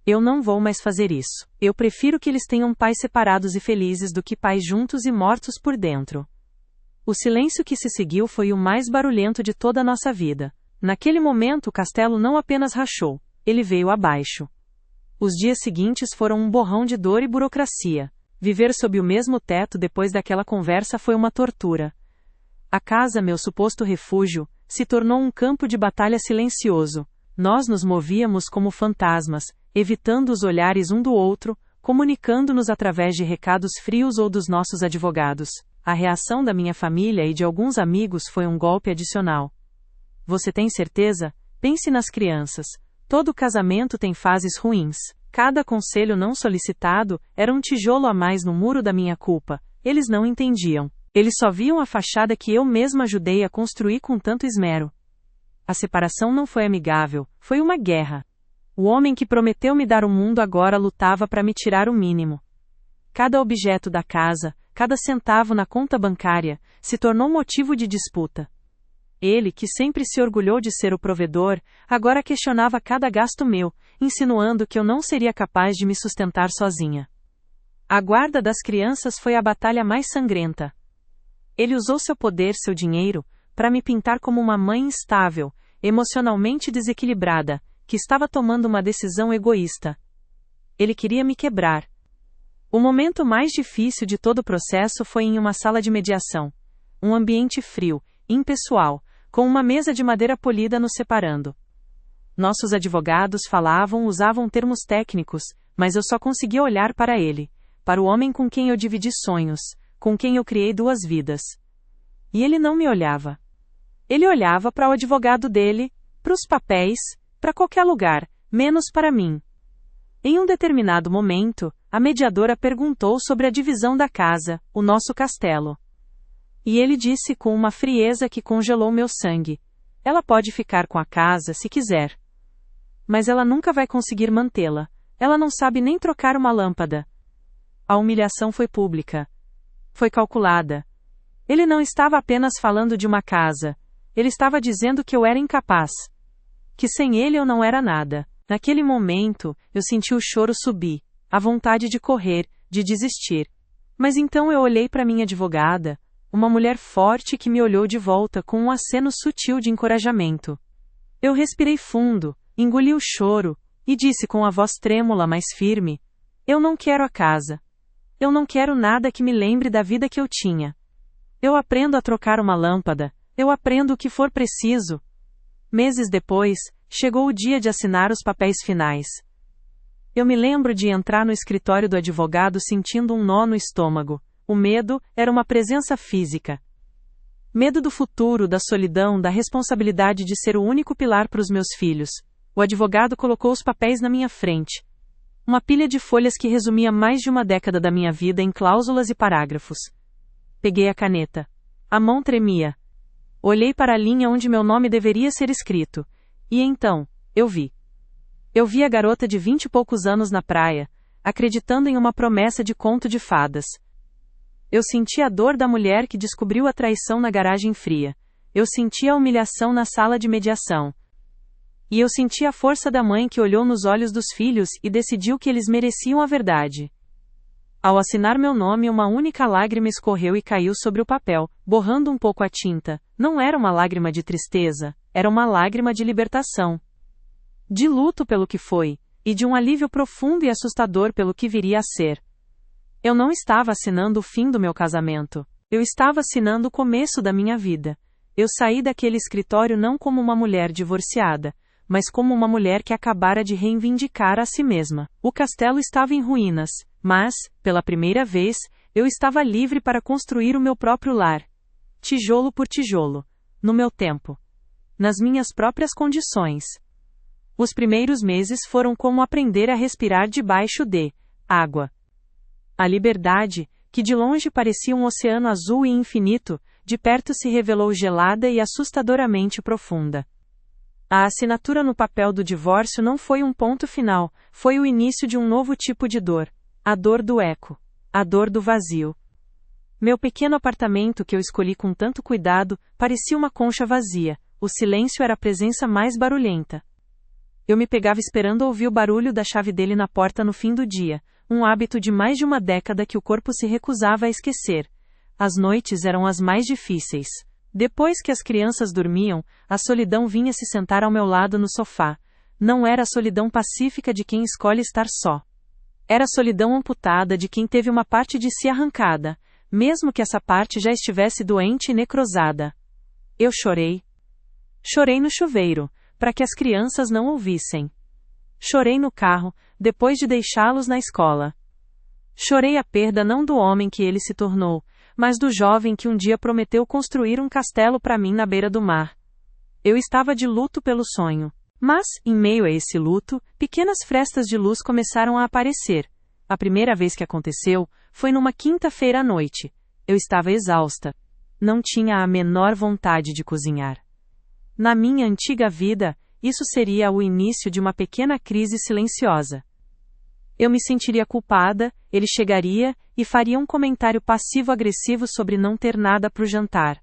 Eu não vou mais fazer isso. Eu prefiro que eles tenham pais separados e felizes do que pais juntos e mortos por dentro. O silêncio que se seguiu foi o mais barulhento de toda a nossa vida. Naquele momento o castelo não apenas rachou, ele veio abaixo. Os dias seguintes foram um borrão de dor e burocracia. Viver sob o mesmo teto depois daquela conversa foi uma tortura. A casa, meu suposto refúgio, se tornou um campo de batalha silencioso. Nós nos movíamos como fantasmas, evitando os olhares um do outro, comunicando-nos através de recados frios ou dos nossos advogados. A reação da minha família e de alguns amigos foi um golpe adicional. Você tem certeza? Pense nas crianças. Todo casamento tem fases ruins. Cada conselho não solicitado era um tijolo a mais no muro da minha culpa. Eles não entendiam. Eles só viam a fachada que eu mesma ajudei a construir com tanto esmero. A separação não foi amigável, foi uma guerra. O homem que prometeu me dar o mundo agora lutava para me tirar o mínimo. Cada objeto da casa, cada centavo na conta bancária, se tornou motivo de disputa. Ele, que sempre se orgulhou de ser o provedor, agora questionava cada gasto meu, insinuando que eu não seria capaz de me sustentar sozinha. A guarda das crianças foi a batalha mais sangrenta. Ele usou seu poder, seu dinheiro, para me pintar como uma mãe instável, emocionalmente desequilibrada, que estava tomando uma decisão egoísta. Ele queria me quebrar. O momento mais difícil de todo o processo foi em uma sala de mediação. Um ambiente frio, impessoal, com uma mesa de madeira polida nos separando. Nossos advogados usavam termos técnicos, mas eu só conseguia olhar para ele, para o homem com quem eu dividi sonhos, com quem eu criei 2 vidas. E ele não me olhava. Ele olhava para o advogado dele, para os papéis, para qualquer lugar, menos para mim. Em um determinado momento, a mediadora perguntou sobre a divisão da casa, o nosso castelo. E ele disse com uma frieza que congelou meu sangue: ela pode ficar com a casa se quiser. Mas ela nunca vai conseguir mantê-la. Ela não sabe nem trocar uma lâmpada. A humilhação foi pública. Foi calculada. Ele não estava apenas falando de uma casa. Ele estava dizendo que eu era incapaz. Que sem ele eu não era nada. Naquele momento, eu senti o choro subir, a vontade de correr, de desistir. Mas então eu olhei para minha advogada, uma mulher forte que me olhou de volta com um aceno sutil de encorajamento. Eu respirei fundo, engoli o choro, e disse com a voz trêmula mas firme: eu não quero a casa. Eu não quero nada que me lembre da vida que eu tinha. Eu aprendo a trocar uma lâmpada, eu aprendo o que for preciso. Meses depois, chegou o dia de assinar os papéis finais. Eu me lembro de entrar no escritório do advogado sentindo um nó no estômago. O medo era uma presença física. Medo do futuro, da solidão, da responsabilidade de ser o único pilar para os meus filhos. O advogado colocou os papéis na minha frente. Uma pilha de folhas que resumia mais de uma década da minha vida em cláusulas e parágrafos. Peguei a caneta. A mão tremia. Olhei para a linha onde meu nome deveria ser escrito. E então, eu vi. Eu vi a garota de 20 e poucos anos na praia, acreditando em uma promessa de conto de fadas. Eu senti a dor da mulher que descobriu a traição na garagem fria. Eu senti a humilhação na sala de mediação. E eu senti a força da mãe que olhou nos olhos dos filhos e decidiu que eles mereciam a verdade. Ao assinar meu nome, uma única lágrima escorreu e caiu sobre o papel, borrando um pouco a tinta. Não era uma lágrima de tristeza, era uma lágrima de libertação. De luto pelo que foi, e de um alívio profundo e assustador pelo que viria a ser. Eu não estava assinando o fim do meu casamento. Eu estava assinando o começo da minha vida. Eu saí daquele escritório não como uma mulher divorciada, mas como uma mulher que acabara de reivindicar a si mesma. O castelo estava em ruínas, mas, pela primeira vez, eu estava livre para construir o meu próprio lar. Tijolo por tijolo. No meu tempo. Nas minhas próprias condições. Os primeiros meses foram como aprender a respirar debaixo de água. A liberdade, que de longe parecia um oceano azul e infinito, de perto se revelou gelada e assustadoramente profunda. A assinatura no papel do divórcio não foi um ponto final, foi o início de um novo tipo de dor. A dor do eco. A dor do vazio. Meu pequeno apartamento que eu escolhi com tanto cuidado, parecia uma concha vazia. O silêncio era a presença mais barulhenta. Eu me pegava esperando ouvir o barulho da chave dele na porta no fim do dia, um hábito de mais de uma década que o corpo se recusava a esquecer. As noites eram as mais difíceis. Depois que as crianças dormiam, a solidão vinha se sentar ao meu lado no sofá. Não era a solidão pacífica de quem escolhe estar só. Era a solidão amputada de quem teve uma parte de si arrancada, mesmo que essa parte já estivesse doente e necrosada. Eu chorei. Chorei no chuveiro, para que as crianças não ouvissem. Chorei no carro, depois de deixá-los na escola. Chorei a perda não do homem que ele se tornou, mas do jovem que um dia prometeu construir um castelo para mim na beira do mar. Eu estava de luto pelo sonho. Mas, em meio a esse luto, pequenas frestas de luz começaram a aparecer. A primeira vez que aconteceu, foi numa quinta-feira à noite. Eu estava exausta. Não tinha a menor vontade de cozinhar. Na minha antiga vida, isso seria o início de uma pequena crise silenciosa. Eu me sentiria culpada, ele chegaria e faria um comentário passivo-agressivo sobre não ter nada para o jantar.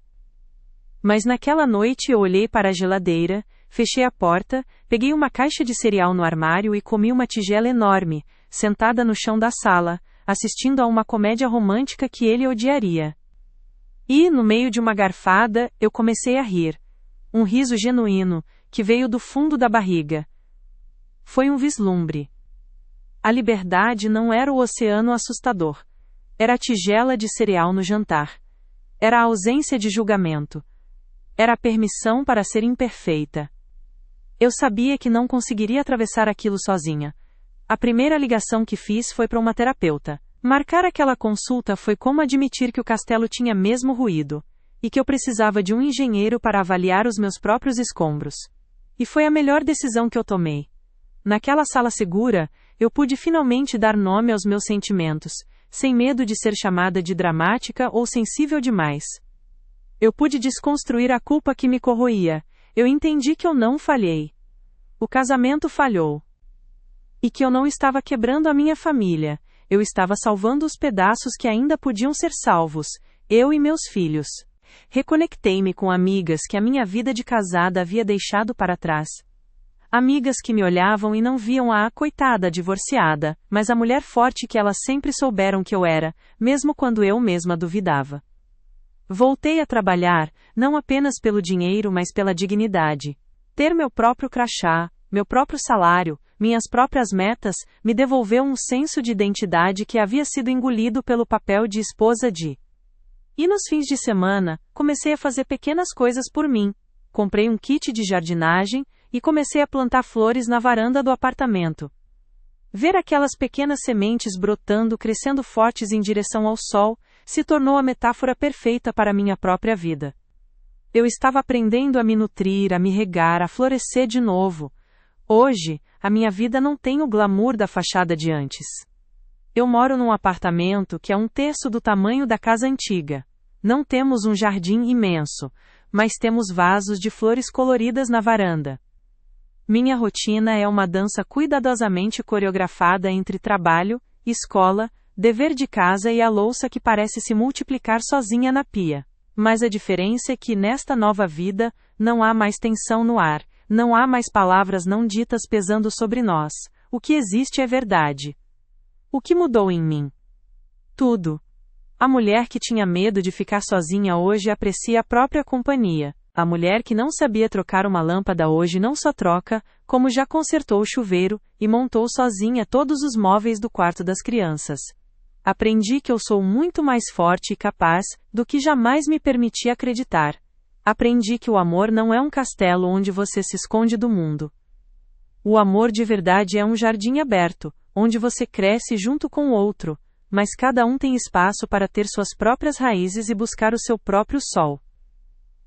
Mas naquela noite eu olhei para a geladeira, fechei a porta, peguei uma caixa de cereal no armário e comi uma tigela enorme, sentada no chão da sala, assistindo a uma comédia romântica que ele odiaria. E, no meio de uma garfada, eu comecei a rir. Um riso genuíno, que veio do fundo da barriga. Foi um vislumbre. A liberdade não era o oceano assustador. Era a tigela de cereal no jantar. Era a ausência de julgamento. Era a permissão para ser imperfeita. Eu sabia que não conseguiria atravessar aquilo sozinha. A primeira ligação que fiz foi para uma terapeuta. Marcar aquela consulta foi como admitir que o castelo tinha mesmo ruído, e que eu precisava de um engenheiro para avaliar os meus próprios escombros. E foi a melhor decisão que eu tomei. Naquela sala segura, eu pude finalmente dar nome aos meus sentimentos, sem medo de ser chamada de dramática ou sensível demais. Eu pude desconstruir a culpa que me corroía. Eu entendi que eu não falhei. O casamento falhou. E que eu não estava quebrando a minha família. Eu estava salvando os pedaços que ainda podiam ser salvos, eu e meus filhos. Reconectei-me com amigas que a minha vida de casada havia deixado para trás. Amigas que me olhavam e não viam a coitada divorciada, mas a mulher forte que elas sempre souberam que eu era, mesmo quando eu mesma duvidava. Voltei a trabalhar, não apenas pelo dinheiro mas pela dignidade. Ter meu próprio crachá, meu próprio salário, minhas próprias metas, me devolveu um senso de identidade que havia sido engolido pelo papel de esposa de. E nos fins de semana, comecei a fazer pequenas coisas por mim. Comprei um kit de jardinagem e comecei a plantar flores na varanda do apartamento. Ver aquelas pequenas sementes brotando, crescendo fortes em direção ao sol, se tornou a metáfora perfeita para minha própria vida. Eu estava aprendendo a me nutrir, a me regar, a florescer de novo. Hoje, a minha vida não tem o glamour da fachada de antes. Eu moro num apartamento que é 1/3 do tamanho da casa antiga. Não temos um jardim imenso, mas temos vasos de flores coloridas na varanda. Minha rotina é uma dança cuidadosamente coreografada entre trabalho, escola, dever de casa e a louça que parece se multiplicar sozinha na pia. Mas a diferença é que nesta nova vida, não há mais tensão no ar. Não há mais palavras não ditas pesando sobre nós. O que existe é verdade. O que mudou em mim? Tudo. A mulher que tinha medo de ficar sozinha hoje aprecia a própria companhia. A mulher que não sabia trocar uma lâmpada hoje não só troca, como já consertou o chuveiro e montou sozinha todos os móveis do quarto das crianças. Aprendi que eu sou muito mais forte e capaz do que jamais me permiti acreditar. Aprendi que o amor não é um castelo onde você se esconde do mundo. O amor de verdade é um jardim aberto, onde você cresce junto com o outro, mas cada um tem espaço para ter suas próprias raízes e buscar o seu próprio sol.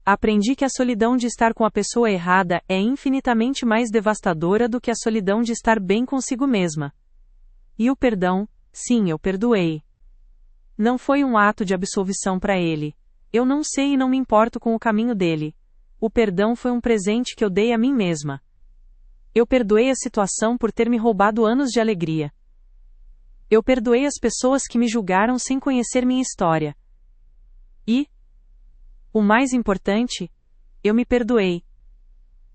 Aprendi que a solidão de estar com a pessoa errada é infinitamente mais devastadora do que a solidão de estar bem consigo mesma. E o perdão, sim, eu perdoei. Não foi um ato de absolvição para ele. Eu não sei e não me importo com o caminho dele. O perdão foi um presente que eu dei a mim mesma. Eu perdoei a situação por ter me roubado anos de alegria. Eu perdoei as pessoas que me julgaram sem conhecer minha história. E, o mais importante, eu me perdoei.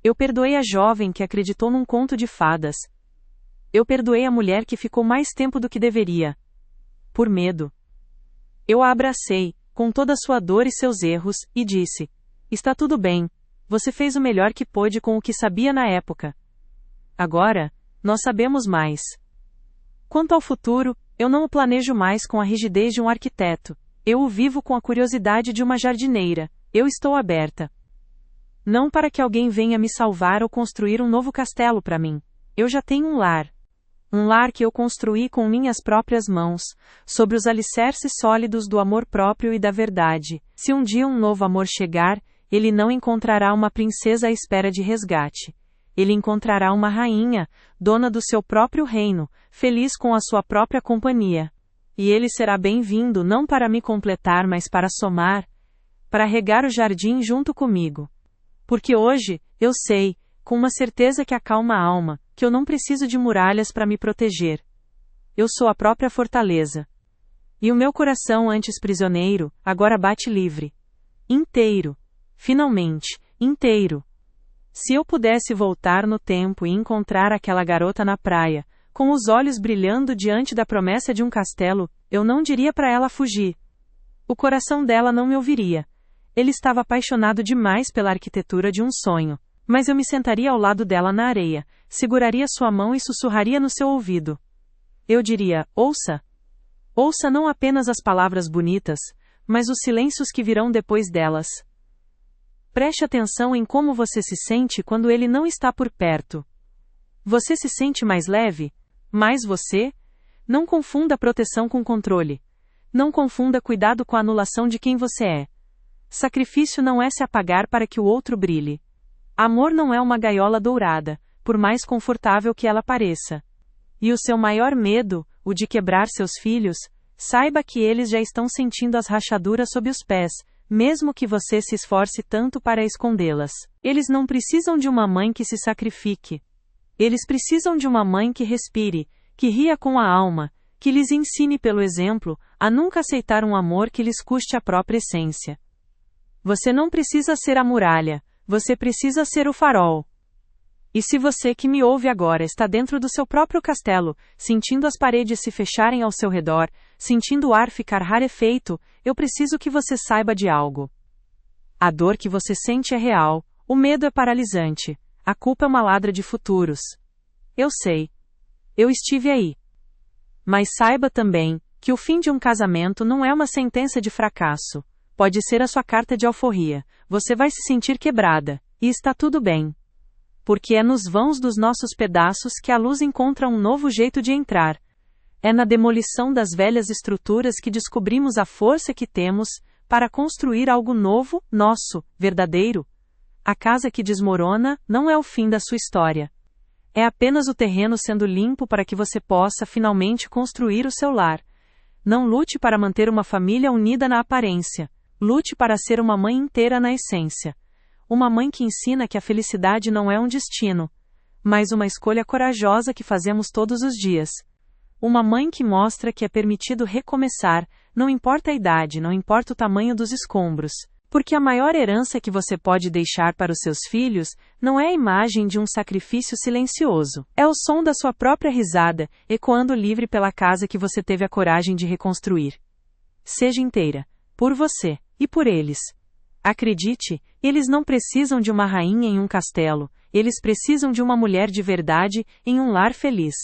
Eu perdoei a jovem que acreditou num conto de fadas. Eu perdoei a mulher que ficou mais tempo do que deveria. Por medo. Eu a abracei, com toda a sua dor e seus erros, e disse: está tudo bem, você fez o melhor que pôde com o que sabia na época. Agora, nós sabemos mais. Quanto ao futuro, eu não o planejo mais com a rigidez de um arquiteto. Eu o vivo com a curiosidade de uma jardineira. Eu estou aberta. Não para que alguém venha me salvar ou construir um novo castelo para mim. Eu já tenho um lar. Um lar que eu construí com minhas próprias mãos, sobre os alicerces sólidos do amor próprio e da verdade. Se um dia um novo amor chegar, ele não encontrará uma princesa à espera de resgate. Ele encontrará uma rainha, dona do seu próprio reino, feliz com a sua própria companhia. E ele será bem-vindo não para me completar, mas para somar, para regar o jardim junto comigo. Porque hoje, eu sei, com uma certeza que acalma a alma, que eu não preciso de muralhas para me proteger. Eu sou a própria fortaleza. E o meu coração, antes prisioneiro, agora bate livre. Inteiro. Finalmente, inteiro. Se eu pudesse voltar no tempo e encontrar aquela garota na praia, com os olhos brilhando diante da promessa de um castelo, eu não diria para ela fugir. O coração dela não me ouviria. Ele estava apaixonado demais pela arquitetura de um sonho. Mas eu me sentaria ao lado dela na areia, seguraria sua mão e sussurraria no seu ouvido. Eu diria, ouça. Ouça não apenas as palavras bonitas, mas os silêncios que virão depois delas. Preste atenção em como você se sente quando ele não está por perto. Você se sente mais leve? Mais você? Não confunda proteção com controle. Não confunda cuidado com a anulação de quem você é. Sacrifício não é se apagar para que o outro brilhe. Amor não é uma gaiola dourada, por mais confortável que ela pareça. E o seu maior medo, o de quebrar seus filhos, saiba que eles já estão sentindo as rachaduras sob os pés, mesmo que você se esforce tanto para escondê-las. Eles não precisam de uma mãe que se sacrifique. Eles precisam de uma mãe que respire, que ria com a alma, que lhes ensine pelo exemplo, a nunca aceitar um amor que lhes custe a própria essência. Você não precisa ser a muralha. Você precisa ser o farol. E se você que me ouve agora está dentro do seu próprio castelo, sentindo as paredes se fecharem ao seu redor, sentindo o ar ficar rarefeito, eu preciso que você saiba de algo. A dor que você sente é real, o medo é paralisante, a culpa é uma ladra de futuros. Eu sei. Eu estive aí. Mas saiba também que o fim de um casamento não é uma sentença de fracasso. Pode ser a sua carta de alforria. Você vai se sentir quebrada. E está tudo bem. Porque é nos vãos dos nossos pedaços que a luz encontra um novo jeito de entrar. É na demolição das velhas estruturas que descobrimos a força que temos para construir algo novo, nosso, verdadeiro. A casa que desmorona não é o fim da sua história. É apenas o terreno sendo limpo para que você possa finalmente construir o seu lar. Não lute para manter uma família unida na aparência. Lute para ser uma mãe inteira na essência. Uma mãe que ensina que a felicidade não é um destino, mas uma escolha corajosa que fazemos todos os dias. Uma mãe que mostra que é permitido recomeçar, não importa a idade, não importa o tamanho dos escombros. Porque a maior herança que você pode deixar para os seus filhos não é a imagem de um sacrifício silencioso. É o som da sua própria risada, ecoando livre pela casa que você teve a coragem de reconstruir. Seja inteira. Por você. E por eles. Acredite, eles não precisam de uma rainha em um castelo, eles precisam de uma mulher de verdade, em um lar feliz.